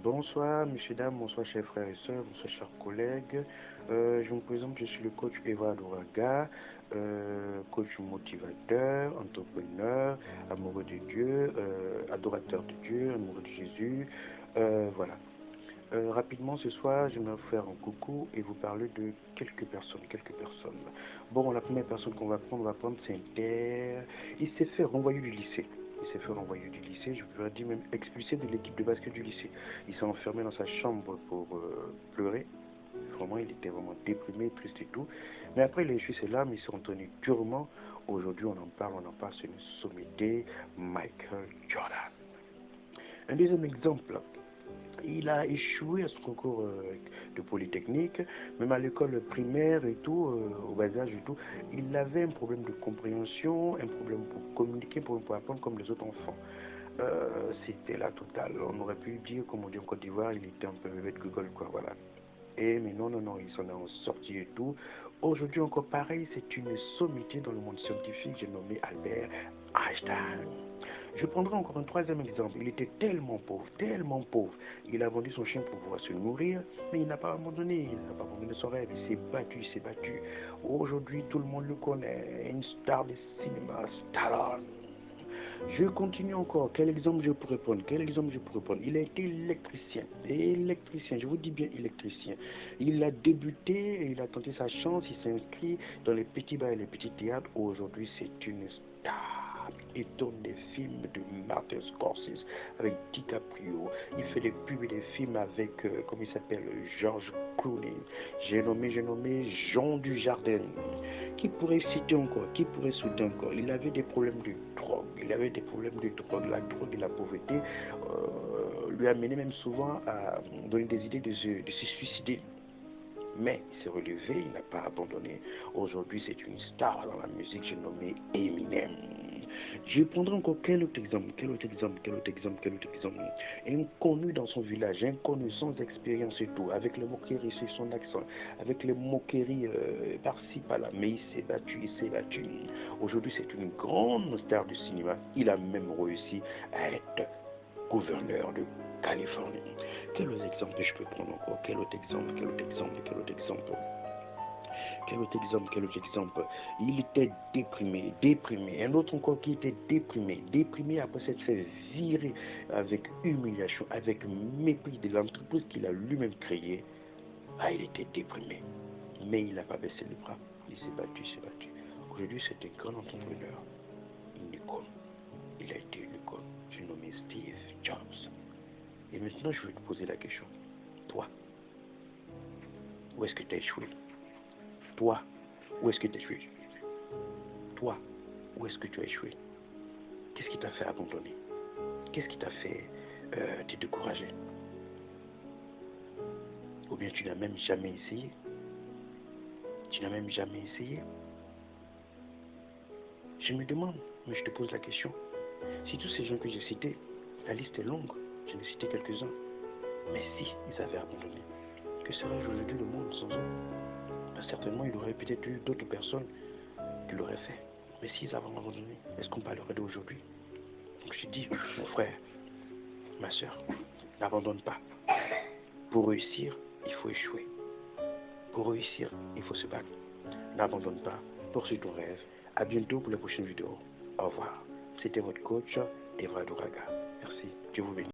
Bonsoir, messieurs, dames, bonsoir, chers frères et sœurs, bonsoir, chers collègues. Je me présente, je suis le coach Eva Douraga, coach motivateur, entrepreneur, amoureux de Dieu, adorateur de Dieu, amoureux de Jésus. Voilà. Rapidement, ce soir, je vais vous faire un coucou et vous parler de quelques personnes. Bon, la première personne qu'on va prendre, c'est Inter. Il s'est fait renvoyer du lycée. Je pourrais dire même expulsé de l'équipe de basket du lycée. Il s'est enfermé dans sa chambre pour pleurer. Vraiment, il était vraiment déprimé, triste et tout. Mais après, il a échoué ses larmes, il s'est entraîné durement. Aujourd'hui, on en parle, c'est une sommité, Michael Jordan. Un deuxième exemple, il a échoué à son concours de Polytechnique, même à l'école primaire et tout, au bas âge et tout. Il avait un problème de compréhension, un problème pour communiquer, pour apprendre comme les autres enfants. C'était la totale. On aurait pu dire, comme on dit en Côte d'Ivoire, il était un peu bête Google, quoi, voilà. Mais non, il s'en est sorti et tout. Aujourd'hui encore pareil, c'est une sommité dans le monde scientifique, j'ai nommé Albert Einstein. Je prendrai encore un troisième exemple. Il était tellement pauvre. Il a vendu son chien pour pouvoir se nourrir, mais il n'a pas abandonné. Son rêve. Il s'est battu. Aujourd'hui, tout le monde le connaît. Une star de cinéma, Stallone. Je continue encore. Quel exemple je pourrais prendre? Il a été électricien. Je vous dis bien électricien. Il a débuté, il a tenté sa chance, il s'est inscrit dans les petits bars et les petits théâtres. Aujourd'hui, c'est une star. Il tourne des films de Martin Scorsese avec DiCaprio. Il fait des pubs et des films avec, comment il s'appelle, George Clooney. J'ai nommé Jean Dujardin. Qui pourrait citer encore? Il avait des problèmes de drogue. La drogue et la pauvreté lui amenaient même souvent à donner des idées de se suicider. Mais il s'est relevé, il n'a pas abandonné. Aujourd'hui, c'est une star dans la musique, j'ai nommé Eminem. Je prendrai encore quel autre exemple. Inconnu dans son village, inconnu sans expérience et tout, avec les moqueries sur son accent, avec les moqueries par-ci, par-là, mais il s'est battu. Aujourd'hui, c'est une grande star du cinéma. Il a même réussi à être gouverneur de Californie. Quel autre exemple je peux prendre encore? Quel autre exemple? Il était déprimé. Un autre encore qui était déprimé après s'être fait virer avec humiliation, avec mépris de l'entreprise qu'il a lui-même créée. Ah, il était déprimé. Mais il n'a pas baissé les bras. Il s'est battu. Aujourd'hui, c'est un grand entrepreneur. Une icône. Il a été une icône. J'ai nommé Steve Jobs. Et maintenant, je vais te poser la question. Toi, où est-ce que tu as échoué? Toi, où est-ce que tu as échoué? Qu'est-ce qui t'a fait abandonner? Qu'est-ce qui t'a fait te décourager? Ou bien tu n'as même jamais essayé? Je me demande, mais je te pose la question. Si tous ces gens que j'ai cités, la liste est longue, j'en ai cité quelques-uns, mais si ils avaient abandonné, que serait aujourd'hui le monde sans eux? Certainement, il aurait peut-être eu d'autres personnes qui l'auraient fait. Mais s'ils avaient abandonné, est-ce qu'on parlerait d'eux aujourd'hui? Donc je dis, mon frère, ma soeur, n'abandonne pas. Pour réussir, il faut échouer. Pour réussir, il faut se battre. N'abandonne pas, poursuis ton rêve. À bientôt pour les prochaines vidéos. Au revoir. C'était votre coach, Eva Douraga. Merci. Dieu vous bénisse.